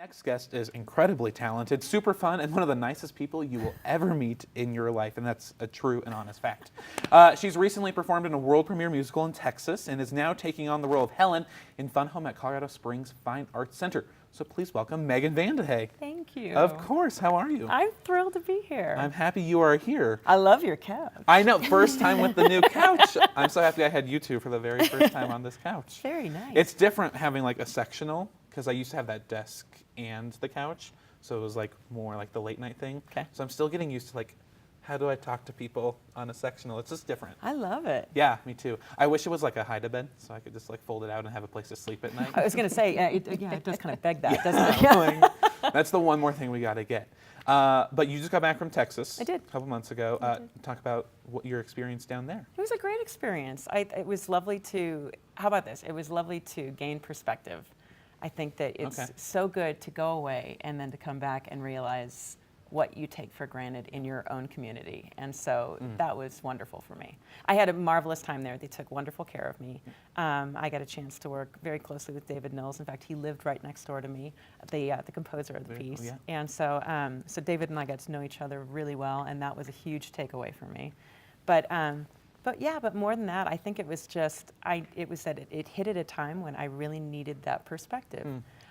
Next guest is incredibly talented, super fun, and one of the nicest people you will ever meet in your life, and that's a true and honest fact. She's recently performed in a world premiere musical in Texas and is now taking on the role of Helen in Fun Home at Colorado Springs Fine Arts Center. So please welcome Megan Vandehay. Thank you. Of course, how are you? I'm thrilled to be here. I'm happy you are here. I love your couch. I know, first time with the new couch. I'm so happy I had you two for the very first time on this couch. Very nice. It's different having like a sectional, because I used to have that desk and the couch, so it was like more like the late night thing. Okay. So I'm still getting used to like, how do I talk to people on a sectional? It's just different. I love it. Yeah, me too. I wish it was like a hide-a-bed, so I could just like fold it out and have a place to sleep at night. I was going to say, it does kind of beg that, doesn't it? That's the one more thing we got to get. But you just got back from Texas. I did. A couple months ago. Talk about what your experience down there. It was a great experience. It was lovely to, how about this? It was lovely to gain perspective. I think that it's so good to go away and then to come back and realize what you take for granted in your own community. And so that was wonderful for me. I had a marvelous time there. They took wonderful care of me. I got a chance to work very closely with David Knowles. In fact, he lived right next door to me, the composer of the piece. Yeah. And so David and I got to know each other really well, and that was a huge takeaway for me. But more than that, I think it was just, it hit at a time when I really needed that perspective.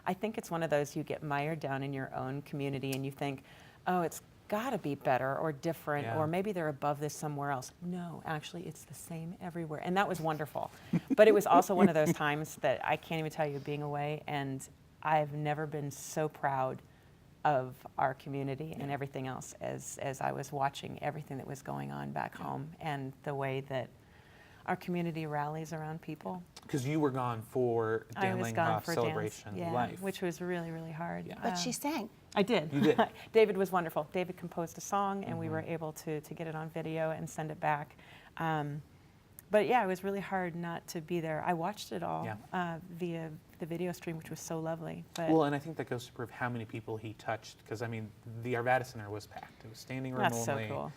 I think it's one of those, you get mired down in your own community and you think, oh, it's gotta be better or different, or maybe they're above this somewhere else. No, actually it's the same everywhere. And that was wonderful. But it was also one of those times that I can't even tell you being away, and I've never been so proud of our community and everything else as I was watching everything that was going on back home and the way that our community rallies around people. Because you were gone for Dan Langhoff's Celebration Life. Which was really, really hard. Yeah. But she sang. I did. You did. David was wonderful. David composed a song and we were able to get it on video and send it back. But yeah, it was really hard not to be there. I watched it all via the video stream, which was so lovely. But well, and I think that goes to prove how many people he touched, because I mean, the Arvada Center was packed. It was standing room that's only. so cool.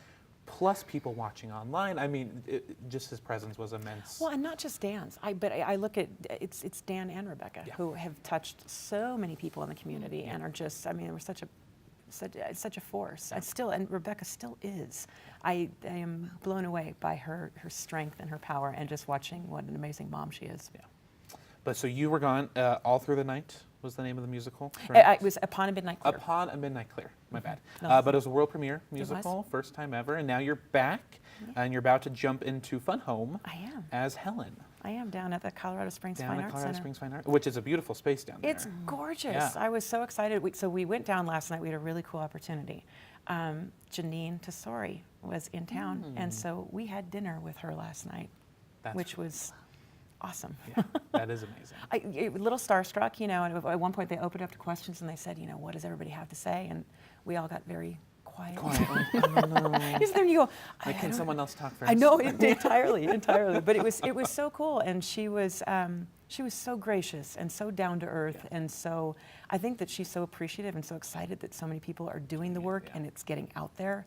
Plus people watching online. I mean, just his presence was immense. Well, and not just Dan's. But I look at, it's Dan and Rebecca who have touched so many people in the community and are just, I mean, they were such a force. And Rebecca still is. I am blown away by her strength and her power, and just watching what an amazing mom she is. Yeah. But so you were gone all through the night was the name of the musical? It was Upon a Midnight Clear. Upon a Midnight Clear. My bad. No, but it was a world premiere musical, first time ever, and now you're back, and you're about to jump into Fun Home. I am. As Helen. I am down at the Colorado Springs Fine Arts Center. Colorado Springs Fine Arts, which is a beautiful space down there. It's gorgeous. Yeah. I was so excited. So we went down last night. We had a really cool opportunity. Janine Tesori was in town, and so we had dinner with her last night, which was awesome. Yeah, that is amazing. A little starstruck, you know, and at one point they opened up to questions and they said, you know, what does everybody have to say? And we all got very quiet. Then you go, like, can someone else talk first? I know, entirely. But it was so cool, and she was so gracious and so down to earth, and so I think that she's so appreciative and so excited that so many people are doing the work and it's getting out there,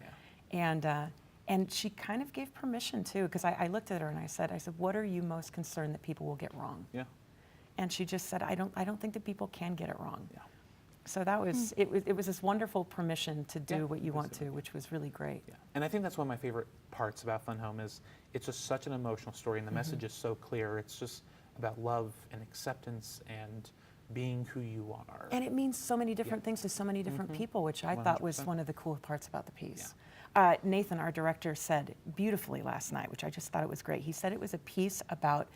and she kind of gave permission too, because I looked at her and I said, what are you most concerned that people will get wrong? Yeah. And she just said, I don't think that people can get it wrong. Yeah. So that was it was this wonderful permission to do what you want to, which was really great. Yeah. And I think that's one of my favorite parts about Fun Home is it's just such an emotional story, and the message is so clear. It's just about love and acceptance and being who you are. And it means so many different things to so many different people, which I thought was one of the cool parts about the piece. Yeah. Nathan, our director, said beautifully last night, which I just thought it was great. He said it was a piece about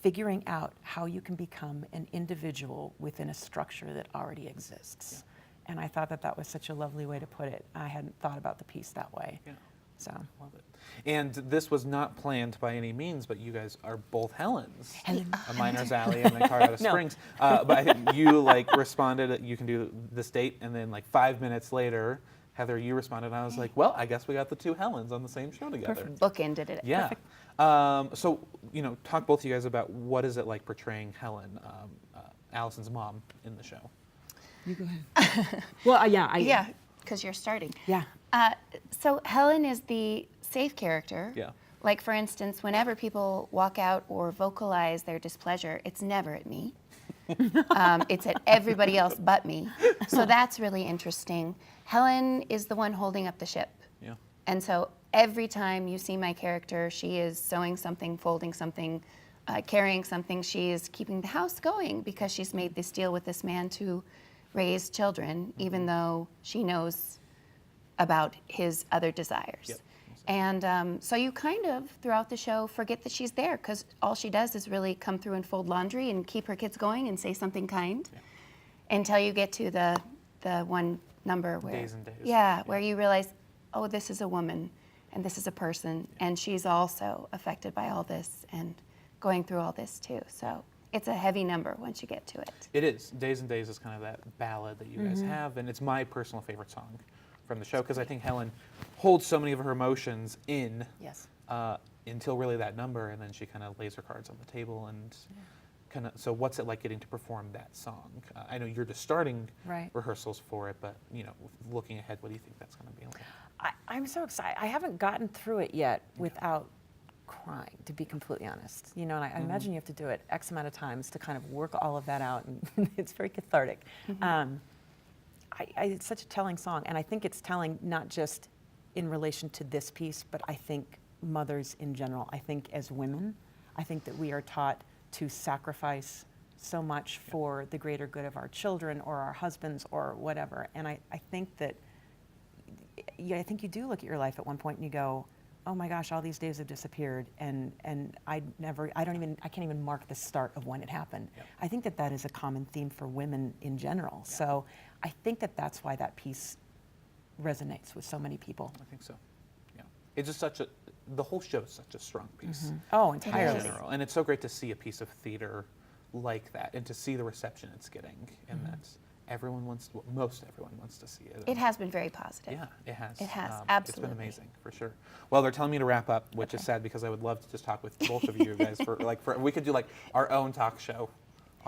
figuring out how you can become an individual within a structure that already exists. Yeah. And I thought that was such a lovely way to put it. I hadn't thought about the piece that way. Yeah. So. Love it. And this was not planned by any means, but you guys are both Helens. A Miners Alley and the Colorado Springs. But I think you responded, you can do this date, and then 5 minutes later, Heather, you responded, and I was like, well, I guess we got the two Helens on the same show together. Perfect. Bookended it. Yeah. Perfect. So, talk both of you guys about what is it like portraying Helen, Allison's mom, in the show. You go ahead. Well, yeah, because you're starting. Yeah. So Helen is the safe character. Yeah. Like, for instance, whenever people walk out or vocalize their displeasure, it's never at me. It's at everybody else but me. So that's really interesting. Helen is the one holding up the ship. Yeah. And so every time you see my character, she is sewing something, folding something, carrying something. She is keeping the house going because she's made this deal with this man to raise children, even though she knows about his other desires. Yep. And so you kind of, throughout the show, forget that she's there because all she does is really come through and fold laundry and keep her kids going and say something kind until you get to the one number where, Days and Days. Yeah, where you realize, oh, this is a woman and this is a person and she's also affected by all this and going through all this too. So it's a heavy number once you get to it. It is. Days and Days is kind of that ballad that you guys have, and it's my personal favorite song from the show because I think Helen holds so many of her emotions in Yes. until really that number, and then she kind of lays her cards on the table and kind of. So, what's it like getting to perform that song? I know you're just starting rehearsals for it, but looking ahead, what do you think that's going to be like? I'm so excited. I haven't gotten through it yet without crying, to be completely honest. And I imagine you have to do it X amount of times to kind of work all of that out, and it's very cathartic. It's such a telling song, and I think it's telling not just in relation to this piece, but I think mothers in general. I think as women, I think that we are taught to sacrifice so much for the greater good of our children or our husbands or whatever. And I think that, I think you do look at your life at one point and you go, oh my gosh, all these days have disappeared, and I can't even mark the start of when it happened. Yep. I think that is a common theme for women in general. Yeah. So I think that's why that piece resonates with so many people. I think so. Yeah, it's just the whole show is such a strong piece. Oh, entirely. In general, and it's so great to see a piece of theater like that, and to see the reception it's getting, and that's. Most everyone wants to see it. It has been very positive. Yeah, it has. It has, absolutely. It's been amazing, for sure. Well, they're telling me to wrap up, which is sad because I would love to just talk with both of you guys for we could do our own talk show.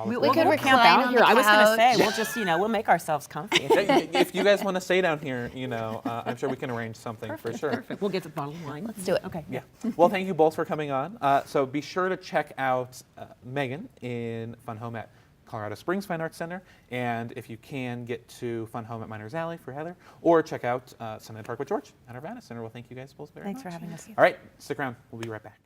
We could recline camp out on here. the I was going to couch. say, we'll just, we'll make ourselves comfy. If you guys want to stay down here, I'm sure we can arrange something for sure. Perfect. We'll get a bottle of wine. Let's do it. Okay. Yeah. Well, thank you both for coming on. So be sure to check out Megan in Fun Home at Colorado Springs Fine Arts Center, and if you can, get to Fun Home at Miners Alley for Heather, or check out Sunday Park with George at Urbana Center. Well, thank you guys both very much. Thanks for having us. All right, stick around. We'll be right back.